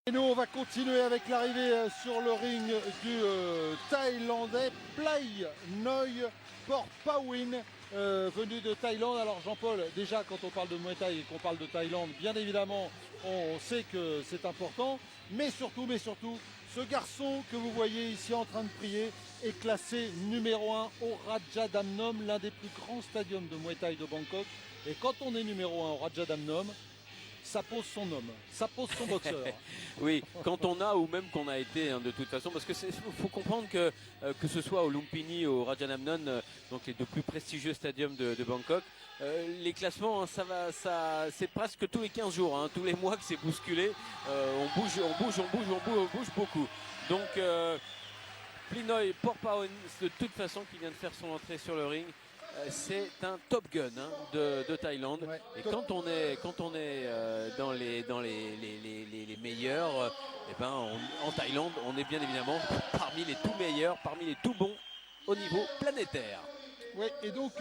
Et nous, on va continuer avec l'arrivée sur le ring du Thaïlandais Plai Noi Porpawin, venu de Thaïlande. Alors Jean-Paul, déjà quand on parle de Muay Thai et qu'on parle de Thaïlande, bien évidemment, on sait que c'est important. Mais surtout, ce garçon que vous voyez ici en train de prier est classé numéro 1 au Rajadamnam, l'un des plus grands stadiums de Muay Thai de Bangkok. Et quand on est numéro 1 au Rajadamnam, ça pose son homme, ça pose son boxeur. Oui, quand on a ou même qu'on a été de toute façon, parce que faut comprendre que ce soit au Lumpini ou au Rajadamnam, donc les deux plus prestigieux stadiums de Bangkok, les classements, c'est presque tous les 15 jours, tous les mois que c'est bousculé, on bouge beaucoup. Donc Plai Noi Porpawin, de toute façon, qui vient de faire son entrée sur le ring. C'est un top gun de Thaïlande. Ouais, et quand on est dans les meilleurs, en Thaïlande, on est bien évidemment parmi les tout meilleurs, parmi les tout bons au niveau planétaire. Ouais, et donc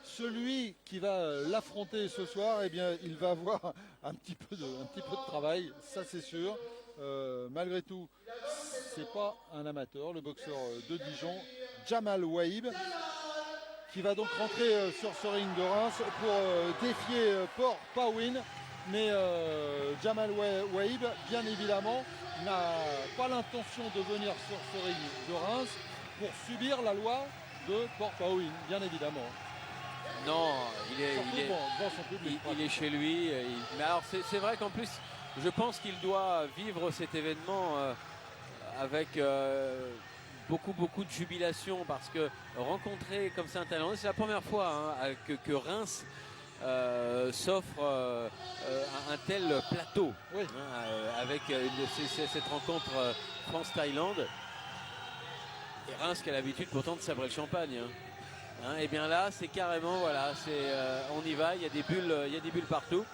celui qui va l'affronter ce soir, eh bien, il va avoir un petit peu de travail, ça c'est sûr. Malgré tout, c'est pas un amateur, le boxeur de Dijon, Jamal Waïb, qui va donc rentrer sur ce ring de Reims pour défier Porpawin. Mais Jamal Waïb, bien évidemment, n'a pas l'intention de venir sur ce ring de Reims pour subir la loi de Porpawin, bien évidemment. Non, il est chez lui. Mais alors c'est vrai qu'en plus, je pense qu'il doit vivre cet événement avec beaucoup de jubilation, parce que rencontrer comme ça un Thaïlandais, c'est la première fois que Reims s'offre un tel plateau, oui. avec cette rencontre France-Thaïlande. Et Reims qui a l'habitude pourtant de sabrer le champagne. Et bien là, c'est carrément, voilà, on y va, il y a des bulles partout.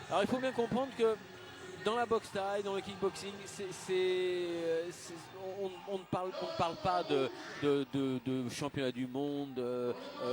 Alors il faut bien comprendre que dans la boxe thaï, dans le kickboxing, on ne parle pas de championnat du monde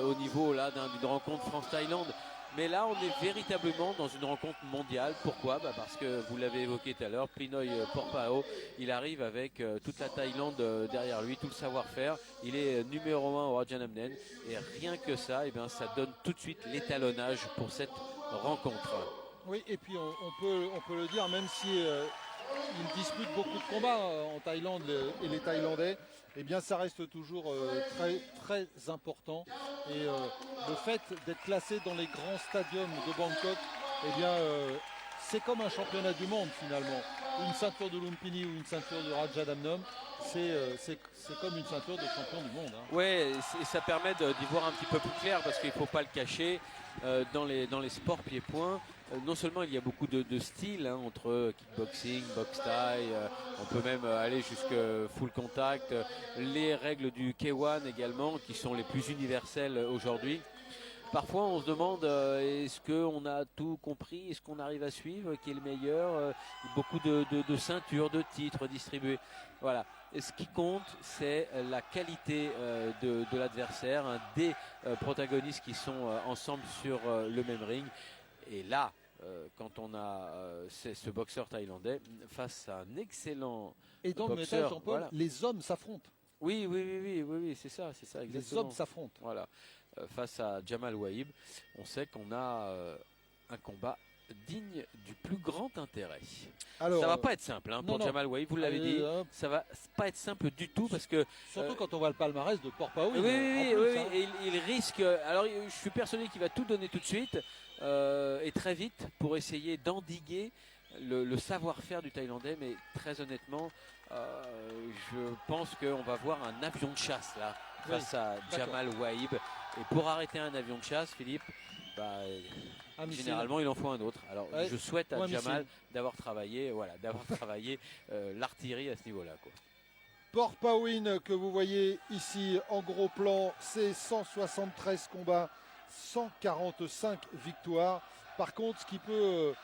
au niveau là d'une rencontre France-Thaïlande. Mais là, on est véritablement dans une rencontre mondiale. Pourquoi ? Parce que vous l'avez évoqué tout à l'heure, Plai Noi Porpawin, il arrive avec toute la Thaïlande derrière lui, tout le savoir-faire. Il est numéro 1 au Rajadamnam. Et rien que ça, ça donne tout de suite l'étalonnage pour cette rencontre. Oui, et puis on peut le dire, même si il dispute beaucoup de combats en Thaïlande et les Thaïlandais, eh bien ça reste toujours très important. Et le fait d'être classé dans les grands stadiums de Bangkok, eh bien c'est comme un championnat du monde finalement. Une ceinture de Lumpini ou une ceinture de Rajadamnam, c'est comme une ceinture de champion du monde. Oui, et ça permet d'y voir un petit peu plus clair, parce qu'il ne faut pas le cacher, dans les sports pieds-points, non seulement il y a beaucoup de styles entre kickboxing, boxe thaï, on peut même aller jusque full contact, les règles du K1 également, qui sont les plus universelles aujourd'hui. Parfois on se demande est-ce qu'on a tout compris, est-ce qu'on arrive à suivre, qui est le meilleur, beaucoup de ceintures, de titres distribués. Voilà. Et ce qui compte, c'est la qualité de l'adversaire, des protagonistes qui sont ensemble sur le même ring. Et là, quand on a ce boxeur thaïlandais face à un excellent et dans le métal, Jean-Paul, voilà, les hommes s'affrontent. Oui, c'est ça, exactement. Les hommes s'affrontent. Voilà. Face à Jamal Waïb, on sait qu'on a un combat digne du plus grand intérêt. Alors, ça va pas être simple pour Jamal Waïb, vous l'avez dit, ça va pas être simple du tout, parce que surtout quand on voit le palmarès de Porpawin. Oui, et il risque. Alors, je suis persuadé qu'il va tout donner tout de suite et très vite pour essayer d'endiguer le savoir-faire du Thaïlandais, mais très honnêtement, je pense qu'on va voir un avion de chasse là face à Jamal Waïb. Et pour arrêter un avion de chasse, Philippe, généralement il en faut un autre. Alors je souhaite à Jamal d'avoir travaillé l'artillerie à ce niveau-là, quoi. Porpawin que vous voyez ici en gros plan, c'est 173 combats, 145 victoires. Par contre, ce qui peut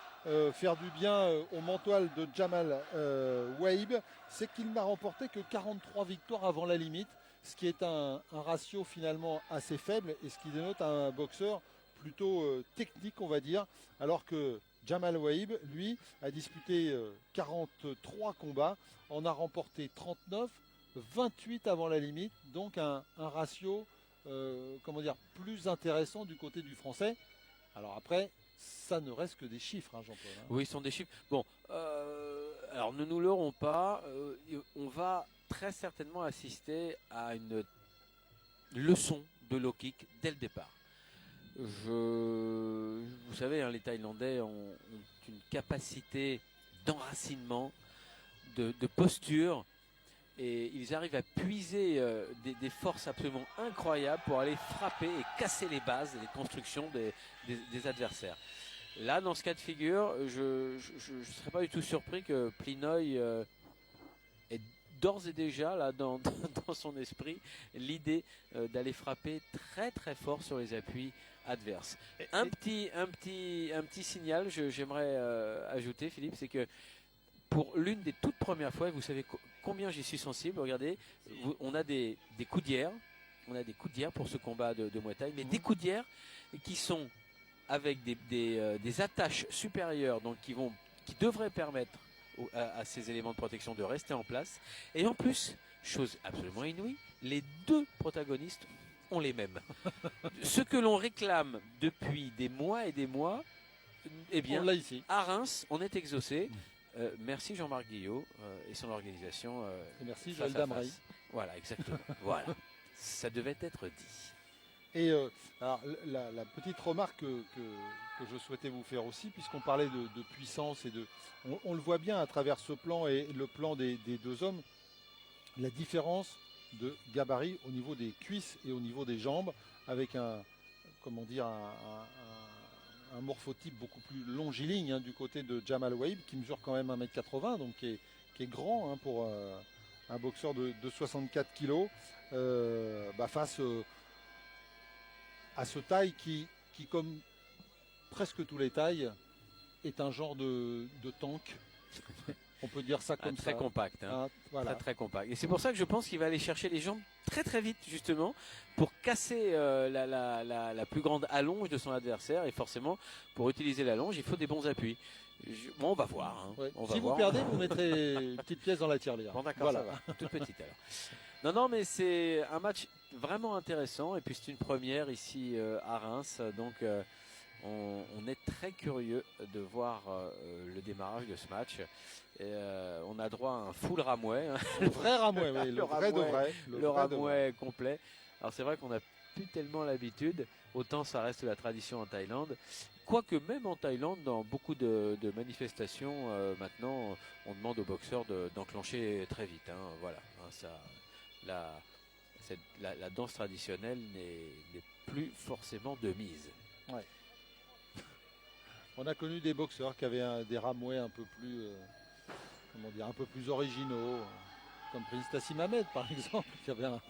faire du bien au mental de Jamal Waïb, c'est qu'il n'a remporté que 43 victoires avant la limite, ce qui est un ratio finalement assez faible et ce qui dénote un boxeur plutôt technique, on va dire, alors que Jamal Waïb, lui, a disputé 43 combats, en a remporté 39, 28 avant la limite, donc un ratio comment dire, plus intéressant du côté du français. Alors après, ça ne reste que des chiffres, hein, Jean-Paul. Hein. Oui, ce sont des chiffres. Bon, alors ne nous leurrons pas, on va très certainement assister à une leçon de low kick dès le départ. Vous savez, hein, les Thaïlandais ont une capacité d'enracinement, de posture, et ils arrivent à puiser des forces absolument incroyables pour aller frapper et casser les bases, les constructions des adversaires. Là, dans ce cas de figure, je ne serais pas du tout surpris que Plinoy ait d'ores et déjà là dans son esprit l'idée d'aller frapper très très fort sur les appuis adverses. Un petit signal, j'aimerais ajouter, Philippe, c'est que pour l'une des toutes premières fois, vous savez combien j'y suis sensible, regardez, on a des coudières, pour ce combat de Muay Thai, mais des coudières qui sont avec des attaches supérieures, donc qui devraient permettre à ces éléments de protection de rester en place. Et en plus, chose absolument inouïe, les deux protagonistes ont les mêmes. Ce que l'on réclame depuis des mois et des mois, eh bien, ici. à Reims, on est exaucé. Merci Jean-Marc Guillot et son organisation. Et merci Joël Damray. Voilà, exactement. Voilà. Ça devait être dit. Et alors, la petite remarque que je souhaitais vous faire aussi, puisqu'on parlait de puissance et on le voit bien à travers ce plan et le plan des deux hommes, la différence de gabarit au niveau des cuisses et au niveau des jambes, avec un morphotype beaucoup plus longiligne, hein, du côté de Jamal Waïb, qui mesure quand même 1m80, donc qui est grand, hein, pour un boxeur de 64 kg, face à ce taille qui, comme presque tous les tailles, est un genre de tank. On peut dire ça comme ça. Très compact. Hein. Voilà. Très compact. Et c'est pour ça que je pense qu'il va aller chercher les jambes très très vite, justement, pour casser la plus grande allonge de son adversaire. Et forcément, pour utiliser l'allonge, il faut des bons appuis. Bon, on va voir. Hein. Ouais. On si va vous voir. Perdez, vous mettrez une petite pièce dans la tirelire. Bon, d'accord, ça va. Toute petite alors. Non, mais c'est un match vraiment intéressant. Et puis c'est une première ici à Reims. Donc on est très curieux de voir le démarrage de ce match. Et on a droit à un full Ramouet. Hein. Le vrai Ramouet, oui, le vrai de vrai. Le Ramouet complet. Alors c'est vrai qu'on n'a plus tellement l'habitude. Autant ça reste la tradition en Thaïlande. Quoique même en Thaïlande, dans beaucoup de manifestations, maintenant, on demande aux boxeurs d'enclencher très vite. Hein, voilà. Hein, la danse traditionnelle n'est plus forcément de mise. Ouais. On a connu des boxeurs qui avaient des Ramouets un peu plus, un peu plus originaux, comme Prince Tassim Ahmed par exemple, qui avait un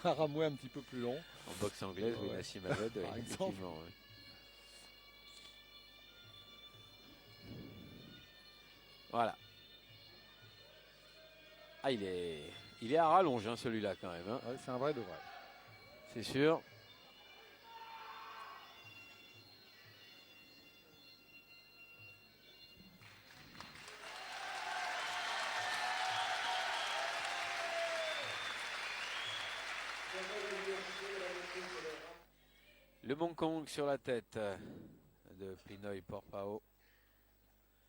Ramouet un petit peu plus long. En boxe anglaise, oui, Nassim Ahmed, par exemple. Oui. Voilà. Ah, il est à rallonge, hein, celui-là quand même. Hein. Ouais, c'est un vrai de vrai. C'est sûr. Le Mongkong sur la tête de Plinoy Porpao.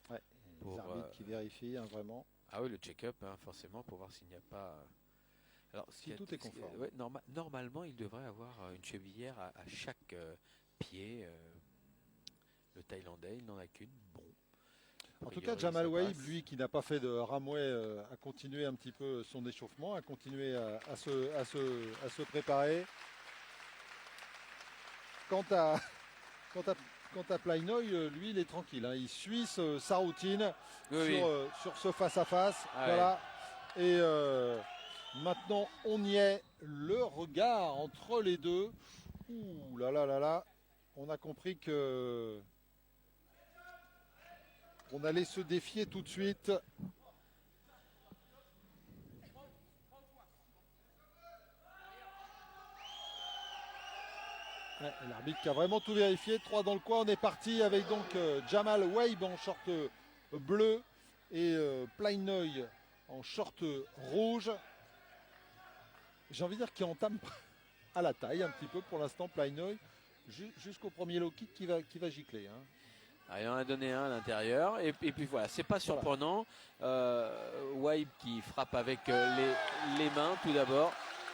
Ouais, les arbitres qui vérifient, hein, vraiment. Ah oui, le check-up, hein, forcément, pour voir s'il n'y a pas... Alors, si tout est conforme. Ouais, normalement, il devrait avoir une chevillère à chaque pied. Le Thaïlandais, il n'en a qu'une. Bon. En tout cas, Jamal Waïb, lui, qui n'a pas fait de Ramouet, a continué un petit peu son échauffement, a continué à se préparer. Quant à Plinoy, lui, il est tranquille. Hein. Il suit sa routine sur ce face-à-face. Voilà. Ouais. Et maintenant, on y est. Le regard entre les deux. Ouh là là là là. On a compris que on allait se défier tout de suite. Ouais, l'arbitre qui a vraiment tout vérifié. 3 dans le coin. On est parti avec donc Jamal Weib en short bleu et Pleinoy en short rouge. J'ai envie de dire qu'il entame à la taille un petit peu pour l'instant Pleinoy jusqu'au premier low kick qui va gicler. Hein. Ah, il en a donné un à l'intérieur et puis voilà, c'est pas surprenant. Weib qui frappe avec les mains tout d'abord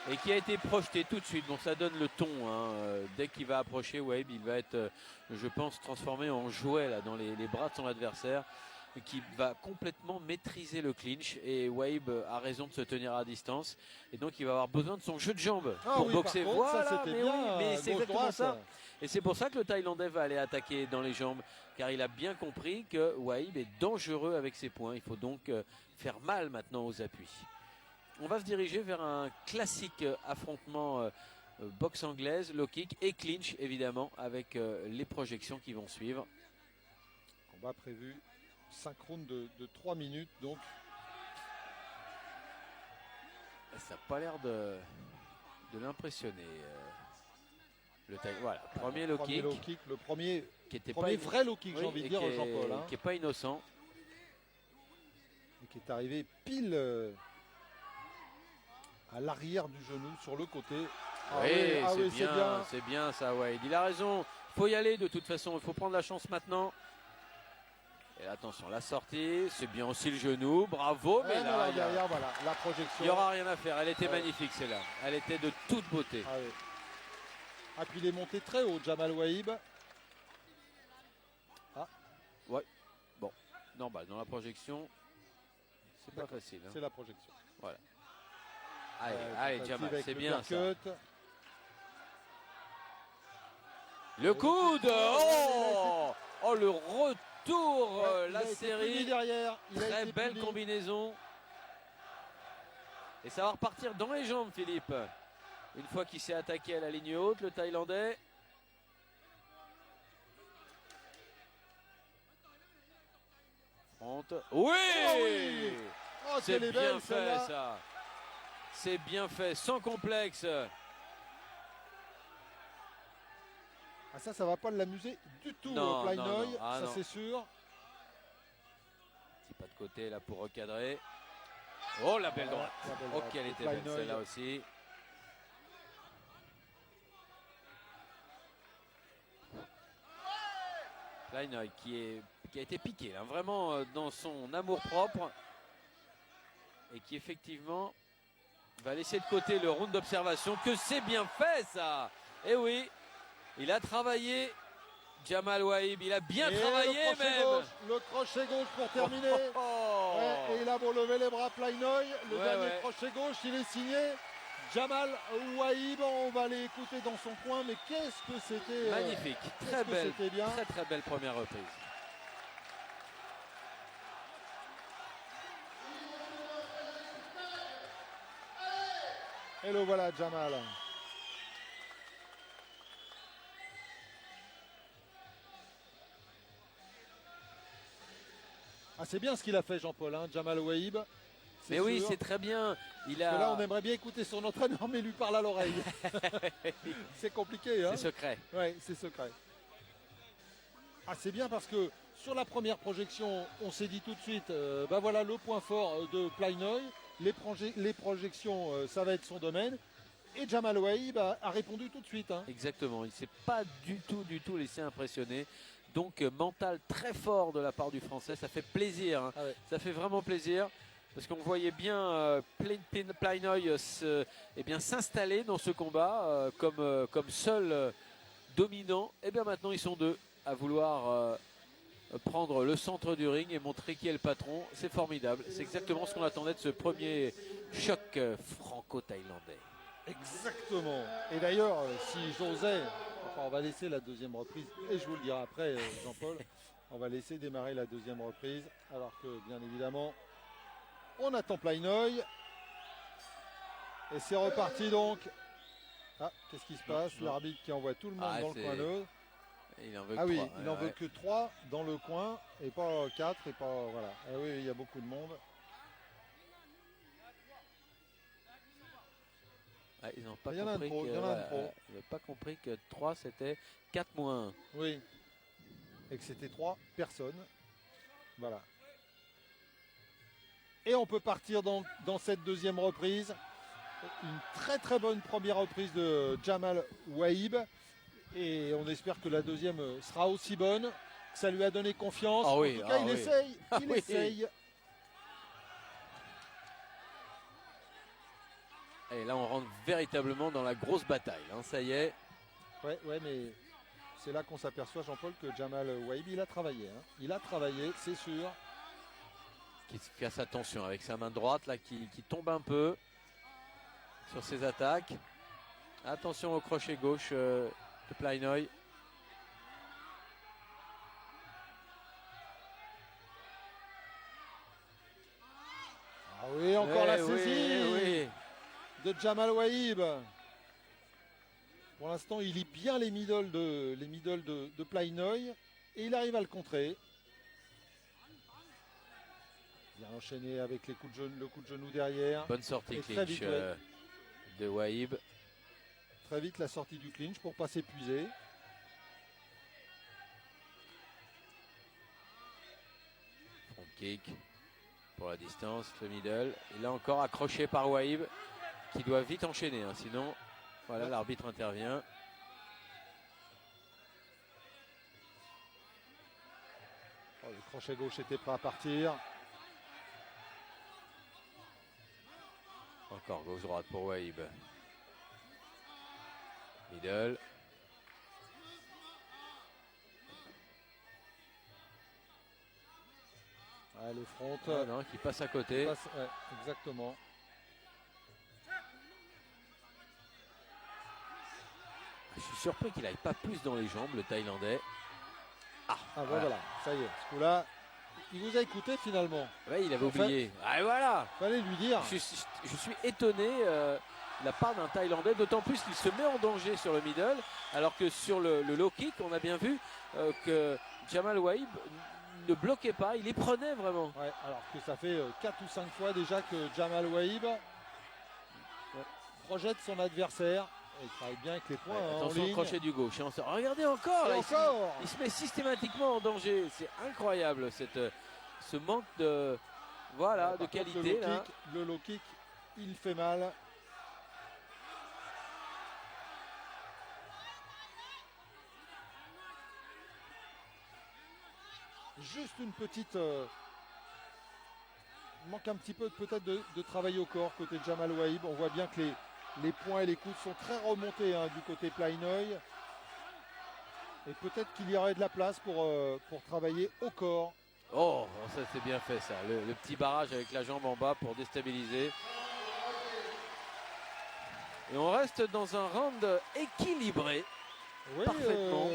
et qui a été projeté tout de suite. Bon, ça donne le ton. Hein. Dès qu'il va approcher Weib, il va être, je pense, transformé en jouet là, dans les bras de son adversaire, qui va complètement maîtriser le clinch. Et Weib a raison de se tenir à distance. Et donc, il va avoir besoin de son jeu de jambes pour boxer. Par contre, voilà, ça, c'était bien, mais c'est exactement ça. Ça. Et c'est pour ça que le Thaïlandais va aller attaquer dans les jambes, car il a bien compris que Weib est dangereux avec ses points. Il faut donc faire mal maintenant aux appuis. On va se diriger vers un classique affrontement boxe anglaise, low kick et clinch évidemment, avec les projections qui vont suivre. Combat prévu 5 rounds de 3 minutes donc. Ça n'a pas l'air de l'impressionner. Voilà, premier low kick. Le premier qui était premier pas vrai low kick, j'ai envie de dire, Jean-Paul. Hein. Qui n'est pas innocent. Et qui est arrivé pile à l'arrière du genou, sur le côté. C'est bien ça, Weib. Il a raison, il faut y aller de toute façon, il faut prendre la chance maintenant. Et attention, la sortie, c'est bien aussi le genou, bravo, mais là, derrière, voilà, la projection. Il n'y aura rien à faire, elle était magnifique celle-là, elle était de toute beauté. Puis il est monté très haut, Jamal Weib. Ouais, bon, normal, dans la projection, c'est pas facile. Hein. C'est la projection. Voilà. Allez, Jamal, c'est bien ça. Le coude, oh le retour, la série, derrière. Très belle combinaison. Et ça va repartir dans les jambes, Philippe. Une fois qu'il s'est attaqué à la ligne haute, le Thaïlandais. Oui, c'est bien fait ça. C'est bien fait, sans complexe. Ça va pas l'amuser du tout, Pleinoy, ça c'est sûr. Petit pas de côté là pour recadrer. Oh, la belle droite. Ok, elle était belle celle-là aussi. Pleinoy qui a été piqué là, vraiment dans son amour propre et qui effectivement va laisser de côté le round d'observation. Que c'est bien fait ça. Et oui, il a travaillé, Jamal Weib, il a bien travaillé même. Le crochet gauche pour terminer. Et il a beau lever les bras, Pleinoy. Le dernier crochet gauche, il est signé. Jamal Weib, on va aller écouter dans son coin, mais qu'est-ce que c'était magnifique, très belle, très belle première reprise. Et le voilà, Jamal. C'est bien ce qu'il a fait, Jean-Paul, hein, Jamal Weib. Mais oui, c'est très bien. Parce que là, on aimerait bien écouter son entraîneur, mais il lui parle à l'oreille. C'est compliqué. Hein. C'est secret. Oui, c'est secret. C'est bien parce que sur la première projection, on s'est dit tout de suite, voilà le point fort de Pleinoy. Les projections, ça va être son domaine. Et Jamal Weib a répondu tout de suite. Hein. Exactement, il ne s'est pas du tout laissé impressionner. Donc mental très fort de la part du Français, ça fait plaisir. Hein. Ça fait vraiment plaisir. Parce qu'on voyait bien Pleinoy s'installer dans ce combat comme seul dominant. Et bien maintenant ils sont deux à vouloir prendre le centre du ring et montrer qui est le patron. C'est formidable. C'est exactement ce qu'on attendait de ce premier choc franco-thaïlandais. Exactement. Et d'ailleurs, si j'osais, on va laisser la deuxième reprise, et je vous le dirai après, Jean-Paul, on va laisser démarrer la deuxième reprise, alors que bien évidemment, on attend Pleinoy. Et c'est reparti donc. Qu'est-ce qui se passe? L'arbitre qui envoie tout le monde dans le coin neutre. Il en veut il en veut que 3 dans le coin, et pas 4, et pas. Voilà. Oui, il y a beaucoup de monde. Ah, ils n'ont pas Il y en a un compris trop, que, il y en a un voilà, trop. ils n'avaient pas compris que 3 c'était 4 moins 1. Oui. Et que c'était 3 personnes. Voilà. Et on peut partir dans cette deuxième reprise. Une très très bonne première reprise de Jamal Wahib. Et on espère que la deuxième sera aussi bonne. Que ça lui a donné confiance. Ah oui, En tout cas, ah il oui. essaye. Ah Il oui. essaye. Et là, on rentre véritablement dans la grosse bataille. Hein, ça y est. Ouais, mais c'est là qu'on s'aperçoit, Jean-Paul, que Jamal Wahib, il a travaillé. Hein. Il a travaillé, c'est sûr. Qui fasse attention avec sa main droite là qui tombe un peu sur ses attaques. Attention au crochet gauche de Pleinoy. Ah oui, encore la oui, saisie oui. de Jamal Wahib. Pour l'instant, il lit bien les middle de Pleinoy et il arrive à le contrer. Bien enchaîné avec les le coup de genou derrière. Bonne sortie Et très clinch vite, ouais. de Wahib. Très vite la sortie du clinch pour pas s'épuiser. Front kick pour la distance, le middle. Et là encore accroché par Wahib qui doit vite enchaîner. Hein, sinon, voilà, l'arbitre intervient. Oh, le crochet gauche était prêt à partir. Encore gauche-droite pour Wahib. Middle. Ouais, le front. Ah non, qui passe à côté. Ouais, exactement. Je suis surpris qu'il n'aille pas plus dans les jambes, le Thaïlandais. Ah ben voilà, ça y est. Ce coup-là, il vous a écouté finalement. Ouais, il avait oublié. Ah et voilà. Fallait lui dire. Je suis étonné de la part d'un Thaïlandais, d'autant plus qu'il se met en danger sur le middle, alors que sur le low kick, on a bien vu que Jamal Wahib ne bloquait pas, il les prenait vraiment. Ouais, alors que ça fait 4 ou 5 fois déjà que Jamal Wahib projette son adversaire. Et il travaille bien avec les points. Ouais, en attention au ligne. crochet du gauche. Regardez encore, Et là, encore. il se met systématiquement en danger. C'est incroyable ce manque de, voilà, Ouais, de par contre, qualité. Là. le low kick, il fait mal. Juste une petite... il manque un petit peu peut-être de travail au corps côté de Jamal Wahib. On voit bien que les poings et les coudes sont très remontés hein, du côté Pleinoy. Et peut-être qu'il y aurait de la place pour travailler au corps. Oh, ça c'est bien fait ça. Le petit barrage avec la jambe en bas pour déstabiliser. Et on reste dans un round équilibré. Oui, parfaitement.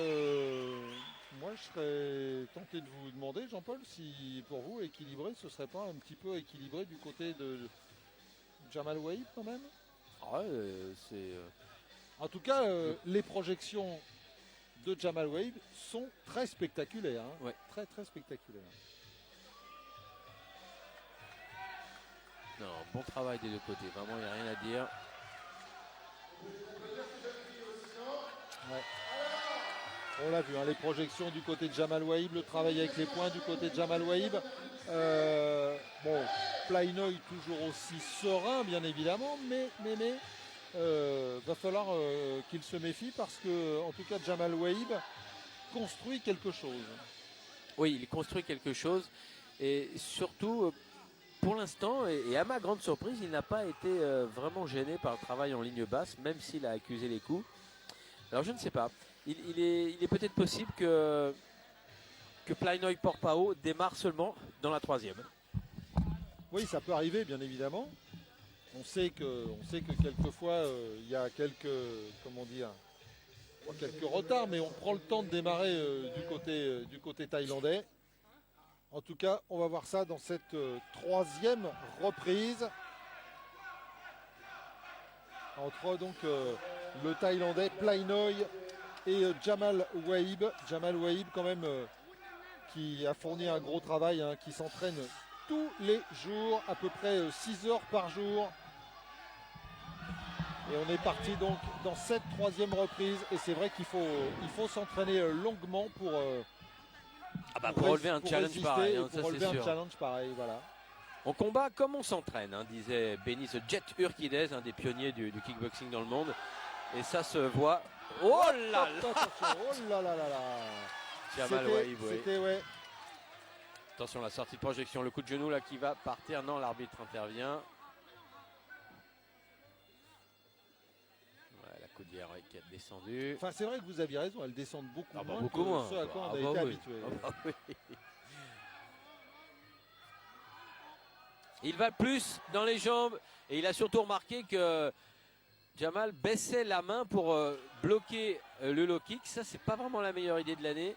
Moi je serais tenté de vous demander, Jean-Paul, si pour vous équilibré, ce serait pas un petit peu équilibré du côté de Jamal Wahib quand même. Ouais, c'est... En tout cas, les projections de Jamal Wahib sont très spectaculaires. Hein. Ouais. Très très spectaculaires. Non, bon travail des deux côtés. Vraiment, il n'y a rien à dire. Ouais. On l'a vu, hein, les projections du côté de Jamal Wahib, le travail avec les points du côté de Jamal Wahib. Bon, Pleinoy toujours aussi serein, bien évidemment, mais va falloir qu'il se méfie parce que, en tout cas, Jamal Wahib construit quelque chose. Oui, il construit quelque chose. Et surtout, pour l'instant, et à ma grande surprise, il n'a pas été vraiment gêné par le travail en ligne basse, même s'il a accusé les coups. Alors je ne sais pas. Il est peut-être possible que Pleinoy Porpao démarre seulement dans la troisième. Oui, ça peut arriver, bien évidemment. On sait que quelquefois, il y a quelques retards, mais on prend le temps de démarrer du côté thaïlandais. En tout cas, on va voir ça dans cette troisième reprise. Entre donc le Thaïlandais Pleinoy et Jamal Wahib. Jamal Wahib quand même qui a fourni un gros travail, hein, qui s'entraîne tous les jours, à peu près 6 heures par jour. Et on est parti donc dans cette troisième reprise. Et c'est vrai qu'il faut s'entraîner longuement pour relever un challenge résister pareil, et hein, pour ça relever c'est sûr. un challenge pareil, voilà. On combat comme on s'entraîne, hein, disait Benny the Jet Urquidez, un des pionniers du kickboxing dans le monde. Et ça se voit. Oh là là, Attention, oh là là là là. Jamal Waïb, oui. C'était, ouais. Attention, la sortie de projection, le coup de genou là qui va partir. Non, l'arbitre intervient. Ouais, la coudière qui est descendue. Enfin, c'est vrai que vous aviez raison, elles descendent beaucoup Ah bah, moins beaucoup que moins. ce à quoi on Ah a bah été oui. habitué. Ah bah oui. Il va plus dans les jambes et il a surtout remarqué que Jamal baissait la main pour bloquer le low kick. Ça, c'est pas vraiment la meilleure idée de l'année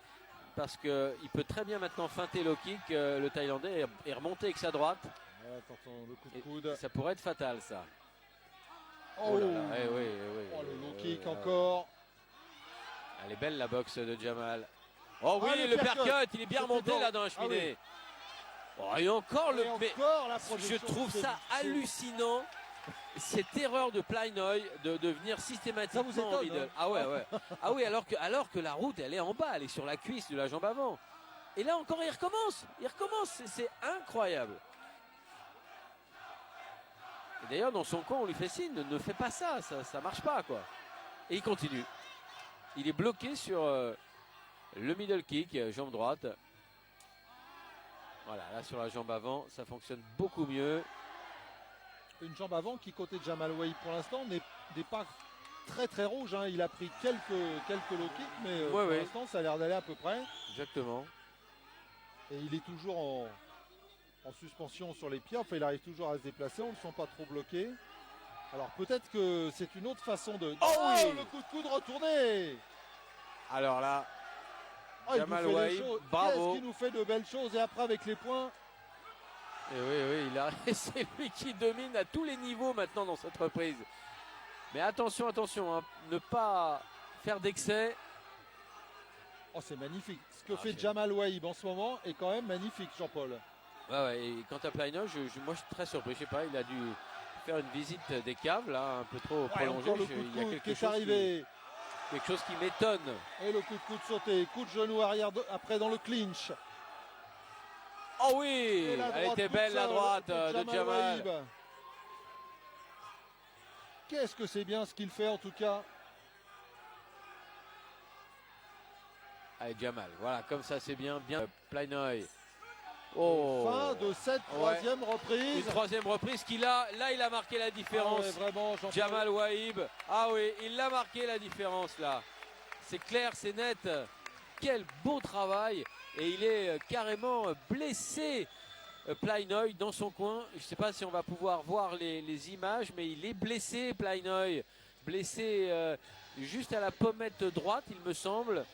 parce qu'il peut très bien maintenant feinter low kick, le Thaïlandais, et remonter avec sa droite. Ouais, attention, le coup de Et coude. ça pourrait être fatal, ça. Oh, là là, eh oui, eh oui, oh, le low eh kick oui, encore. Elle est belle la boxe de Jamal. Oh oui, Ah, le le percut, percut. il est bien C'était remonté bon. là dans la Ah oui. cheminée. Oh, et encore Et le. Mais encore la je projection, trouve ça c'est- hallucinant. Cette erreur de Plainoy de venir systématiquement Ça vous en étonne, middle. hein? Ah ouais, ouais. Ah oui, alors que la route, elle est en bas, elle est sur la cuisse de la jambe avant. Et là encore, il recommence. C'est incroyable. Et d'ailleurs, dans son coin, on lui fait signe, ne fais pas ça, ça marche pas, quoi. Et il continue. Il est bloqué sur le middle kick, jambe droite. Voilà, là sur la jambe avant, ça fonctionne beaucoup mieux. Une jambe avant qui, côté de Jamal Waïb pour l'instant, n'est pas très très rouge, hein. Il a pris quelques low kicks, mais pour l'instant, ça a l'air d'aller à peu près. Exactement. Et il est toujours en suspension sur les pieds. Enfin, il arrive toujours à se déplacer. On ne le sent pas trop bloqué. Alors peut-être que c'est une autre façon de... Oh oui, le coup de coude retourné. Alors là, Oh, Jamal il nous fait Waïb, des choses. bravo. Qu'est-ce qu'il nous fait de belles choses. Et après, avec les points, Et oui, c'est lui qui domine à tous les niveaux maintenant dans cette reprise. Mais attention, hein, ne pas faire d'excès. oh, c'est magnifique. Ce que Ah, fait c'est- Jamal Waïb en ce moment est quand même magnifique, Jean-Paul. Ouais, et quant à Plainoy, moi je suis très surpris. Je sais pas, il a dû faire une visite des caves là, un peu trop prolongée. Encore le coup Il y de a coude quelque qui est chose arrivé. quelque chose qui m'étonne. Et le coup de coude sauté. Coup de genou arrière après dans le clinch. Oh oui, Et la elle droite était toute belle la seule droite de Jamal. Waïb. Qu'est-ce que c'est bien ce qu'il fait en tout cas. Allez Jamal, voilà, comme ça c'est bien. Plainoy. Oh. Fin de cette troisième reprise. Une troisième reprise qu'il a. Là, il a marqué la différence. Ah ouais, vraiment, Jean-Paul. Jamal Waïb. Ah oui, il a marqué la différence là. C'est clair, c'est net. Quel beau travail. Et il est carrément blessé. Plainoy dans son coin. Je ne sais pas si on va pouvoir voir les images, mais il est blessé, Plainoy. Blessé juste à la pommette droite, il me semble.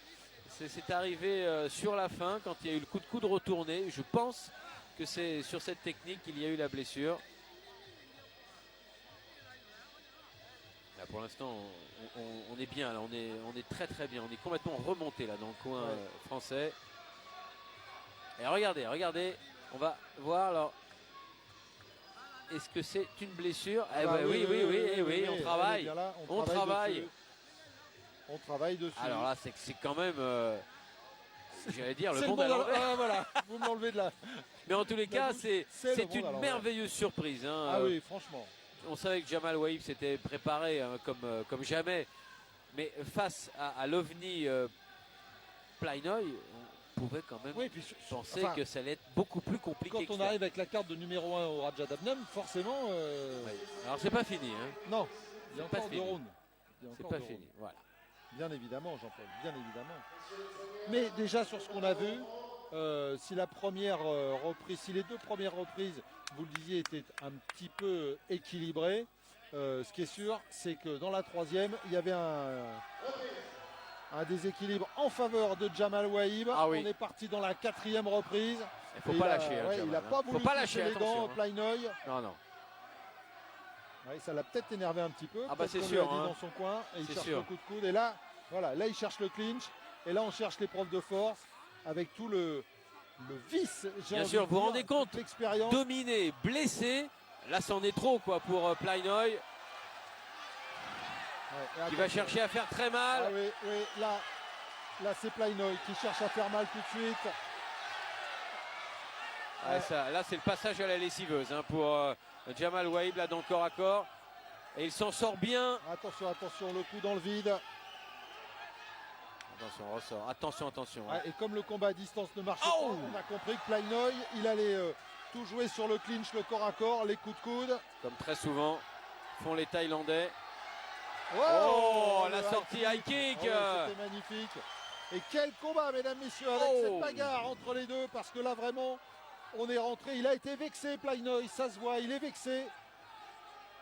C'est arrivé sur la fin quand il y a eu le coup de coude retourné. Je pense que c'est sur cette technique qu'il y a eu la blessure. Là, pour l'instant, on est bien. Là, on est très très bien. On est complètement remonté là dans le coin français. Et regardez. On va voir alors. Est-ce que c'est une blessure? Oui, on travaille. Là, On travaille. dessus. On travaille dessus. Alors là, c'est quand même, j'allais dire, le C'est monde à l'envers. Ah, voilà, vous me l'enlevez de là. Mais en tous les cas, c'est le monde à une l'envers. merveilleuse surprise. Hein. Ah oui, franchement. On savait que Jamal Waïb s'était préparé hein, comme jamais. Mais face à l'OVNI Plainoy, on pouvait quand même Oui, puis, penser que ça allait être beaucoup plus compliqué. Quand que on ça. arrive avec la carte de numéro 1 au Raja Dabnam, forcément. Oui. Alors c'est pas fini. Hein. Non, il y a C'est pas encore deux fini. rounds. C'est pas fini. Voilà. Bien évidemment, Jean-Paul, bien évidemment. Mais déjà sur ce qu'on a vu, si la première reprise, si les deux premières reprises, vous le disiez, étaient un petit peu équilibrées, ce qui est sûr, c'est que dans la troisième, il y avait un déséquilibre en faveur de Jamal Waïb. Ah oui. On est parti dans la quatrième reprise. Il faut Et pas il a- lâcher. Hein, ouais, il Jamal, n'a pas hein. voulu Faut pas toucher lâcher. les Attention. gants, Hein. Plainoy. Non. Ouais, ça l'a peut-être énervé un petit peu. Ah bah peut-être c'est qu'on lui sûr, a dit hein. dans son coin et il C'est cherche sûr. le coup de coude. Et là, voilà, là il cherche le clinch. Et là on cherche l'épreuve de force avec tout le vice. j'ai Bien envie sûr, de vous vous dire, rendez compte, toute l'expérience. Dominé, blessé. Là, c'en est trop quoi pour Plainoy. qui va chercher à faire très mal. Ah oui, oui, là c'est Plainoy qui cherche à faire mal tout de suite. Là, c'est le passage à la lessiveuse hein, pour Jamal Waïb, là, dans le corps à corps. Et il s'en sort bien. Attention, attention, le coup dans le vide. Attention, on ressort. Attention, attention. Hein. Et comme le combat à distance ne marche pas, on a compris que Plainoy, il allait tout jouer sur le clinch, le corps à corps, les coups de coude. Comme très souvent font les Thaïlandais. Oh, la sortie high kick. C'était magnifique. Et quel combat, mesdames, messieurs, avec cette bagarre entre les deux, parce que là, vraiment, on est rentré. Il a été vexé, Plainoy, ça se voit, il est vexé.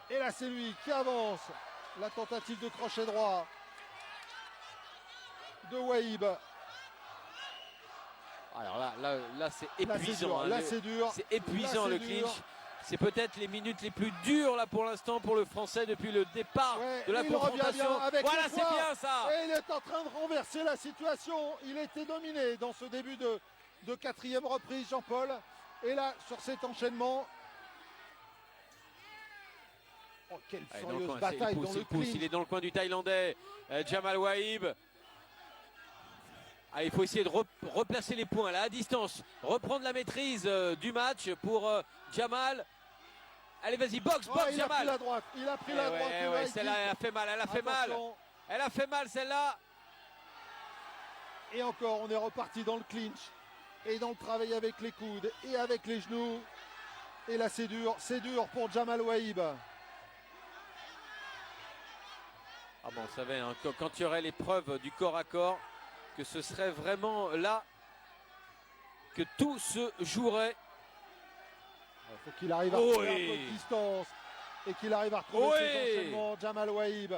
Et là, c'est lui qui avance. La tentative de crochet droit de Waïb. Alors là c'est épuisant. Là, c'est dur. C'est épuisant le clinch. C'est peut-être les minutes les plus dures là pour l'instant pour le Français depuis le départ de la confrontation. Voilà, c'est bien ça. Et il est en train de renverser la situation. Il était dominé dans ce début de quatrième reprise, Jean-Paul. Et là, sur cet enchaînement. Oh, quelle furieuse bataille dans le clinch. Il est dans le coin du Thaïlandais, Jamal Waïb. Il faut essayer de replacer les points là à distance, reprendre la maîtrise du match pour Jamal. Allez, vas-y, boxe, Jamal. Il a pris la droite, il a pris la droite. Celle-là, elle a fait mal, elle a fait mal. Elle a fait mal, celle-là. Et encore, on est reparti dans le clinch et dans le travail avec les coudes et avec les genoux. Et là, c'est dur pour Jamal Waïb. On savait, hein, quand il y aurait l'épreuve du corps à corps, que ce serait vraiment là que tout se jouerait. Il faut qu'il arrive à retrouver un peu de distance et qu'il arrive à retrouver ses enchaînements. Jamal Waïb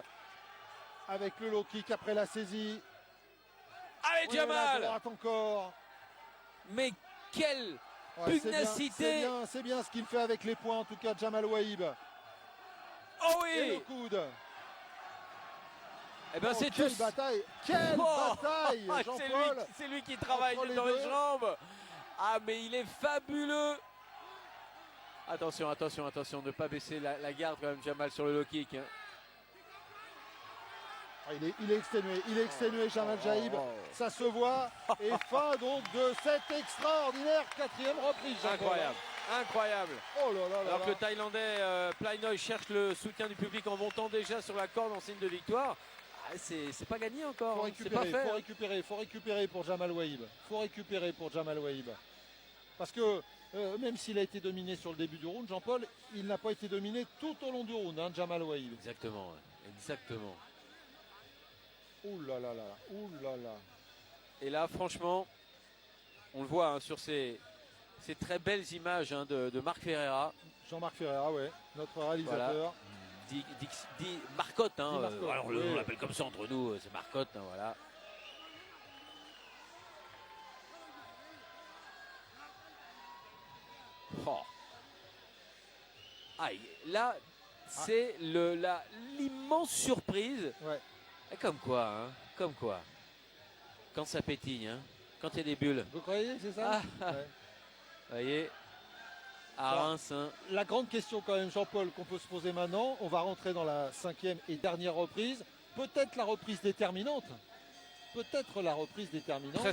avec le low kick après la saisie. Allez, Jamal! La droite encore. Mais quelle pugnacité! C'est bien ce qu'il fait avec les points, en tout cas, Jamal Waïb. Et le coude. C'est quelle bataille! Quelle bataille, Jean-Paul! C'est lui qui travaille dans les jambes. Mais il est fabuleux. Attention, ne pas baisser la garde quand même, Jamal, sur le low kick. Hein. Il est exténué, Jamal Waïb. Ça se voit. Et fin donc de cette extraordinaire quatrième reprise. Incroyable. Oh là là. Alors que le Thaïlandais Plainoy cherche le soutien du public en montant déjà sur la corde en signe de victoire. C'est pas gagné encore. Faut récupérer pour Jamal Waïb. Parce que même s'il a été dominé sur le début du round, Jean-Paul, il n'a pas été dominé tout au long du round, hein, Jamal Waïb. Exactement. Ouh là là. Et là, franchement, on le voit hein, sur ces très belles images hein, de Marc Ferreira. Jean-Marc Ferreira, notre réalisateur. Voilà. Dit Marcotte, hein, alors on l'appelle comme ça entre nous, c'est Marcotte, hein, voilà. Là, c'est l'immense surprise. Et comme quoi, quand ça pétille, hein, quand il y a des bulles. Vous croyez, c'est ça? Vous voyez, à Reims. Hein. La grande question quand même, Jean-Paul, qu'on peut se poser maintenant, on va rentrer dans la cinquième et dernière reprise. Peut-être la reprise déterminante. Très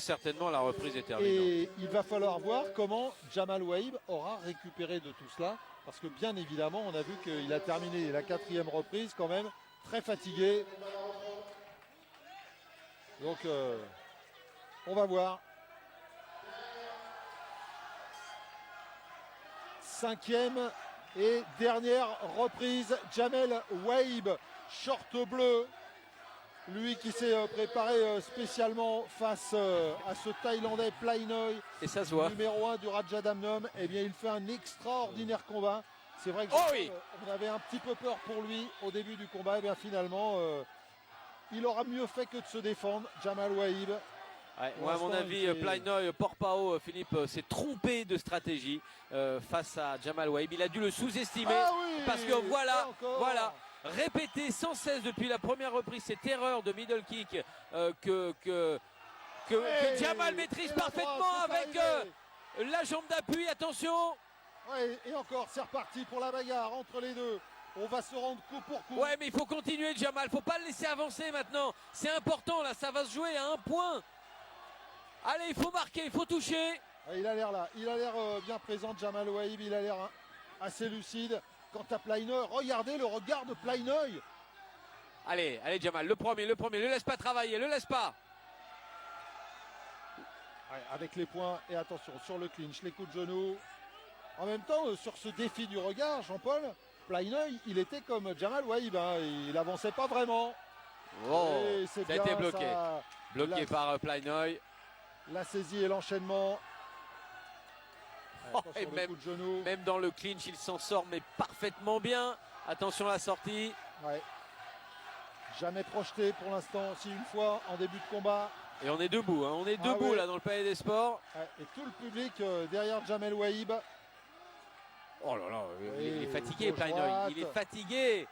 certainement la reprise déterminante. Et il va falloir voir comment Jamal Waïb aura récupéré de tout cela. Parce que bien évidemment, on a vu qu'il a terminé la quatrième reprise quand même très fatigué. Donc, on va voir. Cinquième et dernière reprise, Jamal Waïb, short bleu. Lui qui s'est préparé spécialement face à ce Thaïlandais Plainoy. Et ça se voit. Numéro 1 du Rajadamnam. Eh bien, il fait un extraordinaire combat. C'est vrai que on avait un petit peu peur pour lui au début du combat. Eh bien, finalement, il aura mieux fait que de se défendre, Jamal Waïb. Moi, à mon avis, Plainoy Porpao, Philippe, s'est trompé de stratégie face à Jamal Waïb. Il a dû le sous-estimer parce que voilà, répété sans cesse depuis la première reprise cette erreur de middle kick que Jamal maîtrise parfaitement avec la jambe d'appui. Attention. Et encore, c'est reparti pour la bagarre entre les deux. On va se rendre coup pour coup. Ouais, mais il faut continuer, Jamal. Faut pas le laisser avancer maintenant. C'est important, là. Ça va se jouer à 1 point. Allez, il faut marquer, il faut toucher. Il a l'air là. Il a l'air bien présent, Jamal Waïb. Il a l'air assez lucide. Quant à Pleinoy, regardez le regard de Pleinoy. Allez, allez, Jamal. Le premier. Le laisse pas travailler. Le laisse pas. Ouais, avec les points. Et attention, sur le clinch, les coups de genoux. En même temps, sur ce défi du regard, Jean-Paul, Pleinoy, il était comme Jamal Waïb. Hein. Il avançait pas vraiment. Oh, ça a été bloqué. Bloqué par Pleinoy. La saisie et l'enchaînement. Oh, et même dans le clinch, il s'en sort mais parfaitement bien. Attention à la sortie. Ouais. Jamais projeté pour l'instant, si une fois en début de combat. Et on est debout, hein. On est debout là dans le Palais des Sports. Ouais. Et tout le public derrière Jamal Waïb. Oh là là, il est fatigué, Pleinoy. Il est fatigué.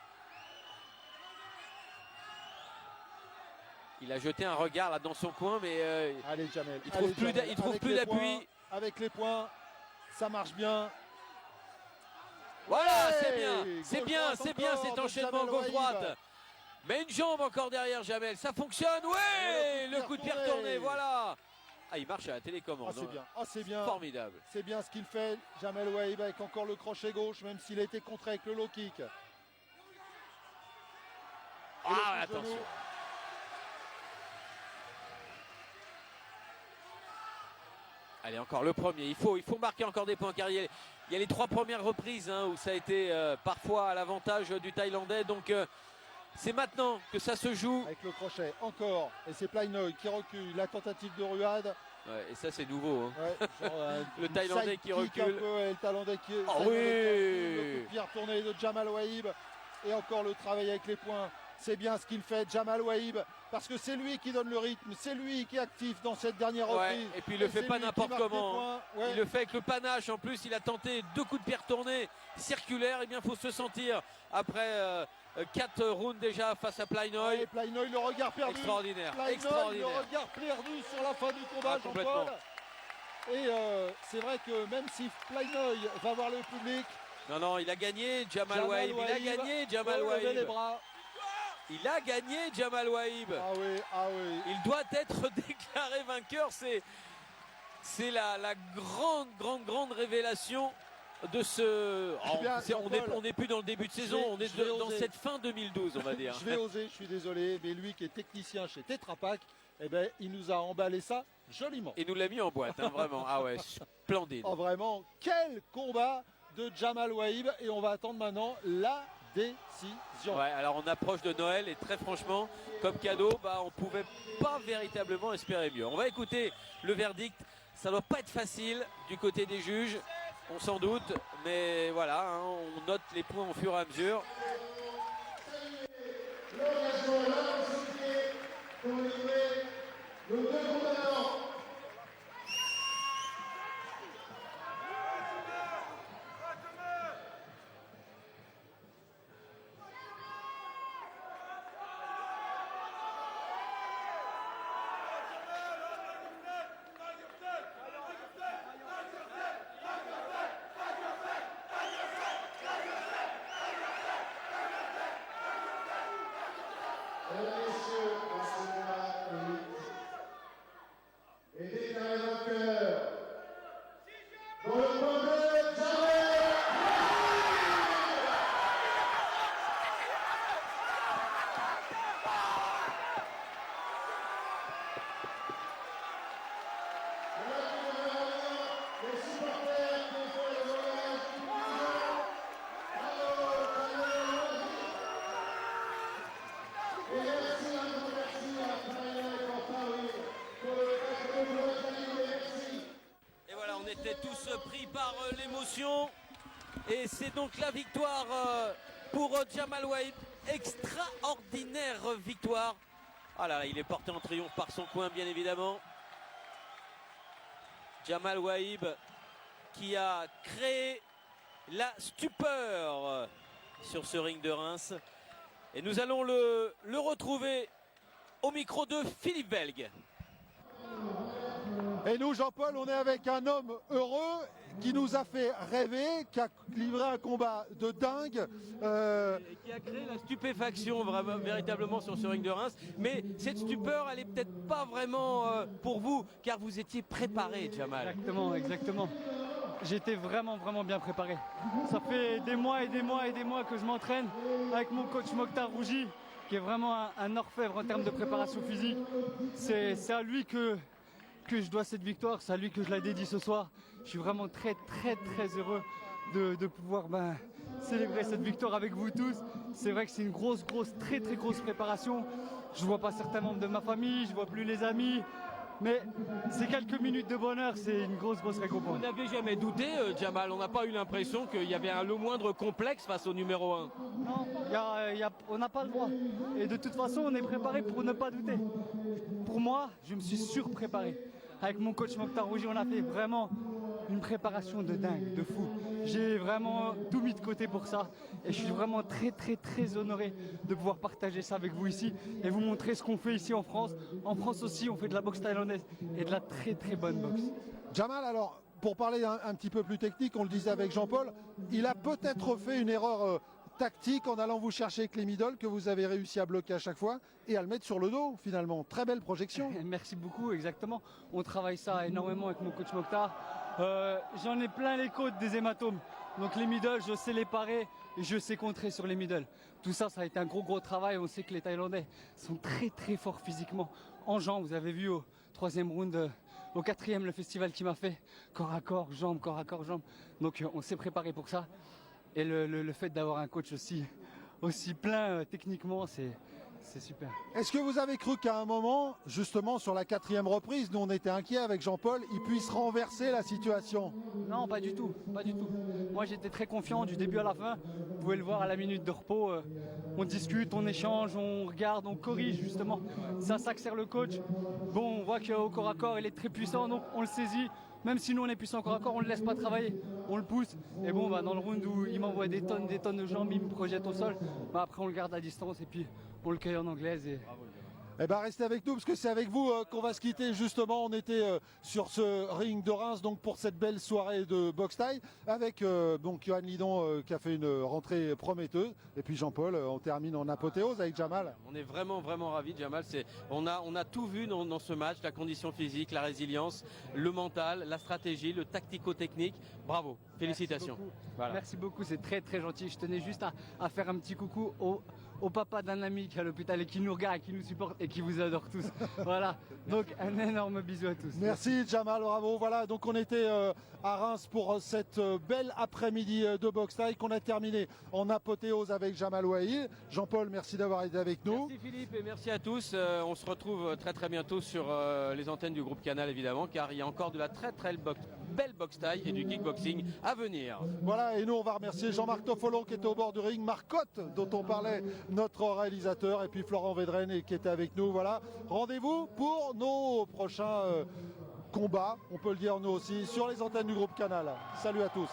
Il a jeté un regard là dans son coin, mais allez, Jamel. Il trouve plus d'appui. Avec les points, ça marche bien. Voilà, c'est bien cet enchaînement gauche-droite. Mais une jambe encore derrière Jamel, ça fonctionne, ouais, le coup de pied retourné, voilà. Ah, il marche à la télécommande. C'est bien, c'est bien. Formidable. C'est bien ce qu'il fait, Jamal Waïb, avec encore le crochet gauche, même s'il a été contré avec le low kick. Ah, attention. Allez, encore le premier. Il faut marquer encore des points car il y a les 3 premières reprises hein, où ça a été parfois à l'avantage du Thaïlandais. Donc c'est maintenant que ça se joue. Avec le crochet, encore. Et c'est Pleinoy qui recule. La tentative de ruade. Ouais, et ça c'est nouveau. Hein. Ouais, genre, le Thaïlandais qui recule. Un peu, et le Thaïlandais qui. Oh oui. Le coup de pied retourné de Jamal Waïb. Et encore le travail avec les points. C'est bien ce qu'il fait, Jamal Waïb, parce que c'est lui qui donne le rythme, c'est lui qui est actif dans cette dernière reprise. Et puis il le fait pas n'importe comment. Ouais. Il le fait avec le panache. En plus, il a tenté 2 coups de pied retournés circulaires. Et bien, il faut se sentir après 4 rounds déjà face à Pleinoy. Et Pleinoy, le regard perdu. Extraordinaire. Pleinoy, le regard perdu sur la fin du combat, Jean-Paul. Et c'est vrai que même si Pleinoy va voir le public. Non, il a gagné, Jamal Waïb. Il a gagné, Jamal Waïb. Les bras. Il a gagné, Jamal Waïb. Ah oui. Il doit être déclaré vainqueur. C'est la grande révélation de ce. On n'est plus dans le début de saison, on est dans cette fin 2012, on va dire. Je vais oser, je suis désolé, mais lui qui est technicien chez Tetra Pak, eh ben, il nous a emballé ça joliment. Et nous l'a mis en boîte, hein, vraiment. Ah ouais, splendide. Oh, vraiment, quel combat de Jamal Waïb. Et on va attendre maintenant la décision. Ouais, alors on approche de Noël et très franchement, comme cadeau, on pouvait pas véritablement espérer mieux. On va écouter le verdict. Ça doit pas être facile du côté des juges, on s'en doute, mais voilà, hein, on note les points au fur et à mesure. Pris par l'émotion et c'est donc la victoire pour Jamal Waïb, extraordinaire victoire. Ah là là, il est porté en triomphe par son coin bien évidemment. Jamal Waïb qui a créé la stupeur sur ce ring de Reims et nous allons le retrouver au micro de Philippe Belgue. Et nous, Jean-Paul, on est avec un homme heureux qui nous a fait rêver, qui a livré un combat de dingue. Et qui a créé la stupéfaction vraiment, véritablement sur ce ring de Reims. Mais cette stupeur, elle est peut-être pas vraiment pour vous, car vous étiez préparé, Jamal. Exactement, exactement. J'étais vraiment bien préparé. Ça fait des mois et des mois et des mois que je m'entraîne avec mon coach Mokhtar Rougi, qui est vraiment un orfèvre en termes de préparation physique. C'est à lui que je dois cette victoire, c'est à lui que je la dédie ce soir. Je suis vraiment très heureux de pouvoir célébrer cette victoire avec vous tous. C'est vrai que c'est une très grosse préparation. Je vois pas certains membres de ma famille, je vois plus les amis. Mais ces quelques minutes de bonheur, c'est une grosse récompense. Vous n'avez jamais douté, Jamal? On n'a pas eu l'impression qu'il y avait le moindre complexe face au numéro 1. Non, on n'a pas le droit. Et de toute façon, on est préparé pour ne pas douter. Pour moi, je me suis surpréparé. Avec mon coach Mokhtar Rougi, on a fait vraiment une préparation de dingue, de fou. J'ai vraiment tout mis de côté pour ça. Et je suis vraiment très honoré de pouvoir partager ça avec vous ici et vous montrer ce qu'on fait ici en France. En France aussi, on fait de la boxe thaïlandaise et de la très bonne boxe. Jamal, alors, pour parler un petit peu plus technique, on le disait avec Jean-Paul, il a peut-être fait une erreur tactique en allant vous chercher avec les middle que vous avez réussi à bloquer à chaque fois et à le mettre sur le dos finalement. Très belle projection. Merci beaucoup, exactement. On travaille ça énormément avec mon coach Mokhtar. J'en ai plein les côtes des hématomes. Donc les middle, je sais les parer et je sais contrer sur les middle. Tout ça, ça a été un gros travail. On sait que les Thaïlandais sont très forts physiquement. En jambes, vous avez vu au 3e round, au 4e, le festival qui m'a fait corps à corps, jambes. Donc on s'est préparé pour ça. Et le fait d'avoir un coach aussi plein techniquement, c'est super. Est-ce que vous avez cru qu'à un moment, justement sur la 4e reprise, nous on était inquiets avec Jean-Paul, il puisse renverser la situation? Non, pas du tout. Moi j'étais très confiant du début à la fin. Vous pouvez le voir à la minute de repos. On discute, on échange, on regarde, on corrige justement. Ça que sert le coach. Bon, on voit qu'au corps à corps il est très puissant, donc on le saisit. Même si nous on est puissant corps à corps, on ne le laisse pas travailler, on le pousse. Et bon, dans le round où il m'envoie des tonnes de jambes, il me projette au sol, après on le garde à distance et puis on le cueille en anglaise. Eh ben restez avec nous parce que c'est avec vous qu'on va se quitter justement. On était sur ce ring de Reims donc pour cette belle soirée de boxe thaï avec donc Johan Lidon qui a fait une rentrée prometteuse et puis Jean-Paul. On termine en apothéose avec Jamal. On est vraiment ravis, Jamal. On a tout vu dans ce match, la condition physique, la résilience, le mental, la stratégie, le tactico-technique. Bravo, félicitations. Merci beaucoup, c'est très gentil. Je tenais juste à faire un petit coucou au papa d'un ami qui est à l'hôpital et qui nous regarde, qui nous supporte et qui vous adore tous. Voilà, donc un énorme bisou à tous. Merci Jamal, bravo. Voilà, donc on était à Reims pour cette belle après-midi de boxe thaï qu'on a terminé en apothéose avec Jamal Ouahil. Jean-Paul, merci d'avoir été avec nous. Merci Philippe et merci à tous. On se retrouve très bientôt sur les antennes du groupe Canal évidemment, car il y a encore de la très belle boxe thaï et du kickboxing à venir. Voilà, et nous on va remercier Jean-Marc Toffolon qui était au bord du ring, Marc Cotte dont on parlait, notre réalisateur, et puis Florent Védrenne qui était avec nous. Voilà, rendez-vous pour nos prochains combats, on peut le dire nous aussi, sur les antennes du groupe Canal. Salut à tous.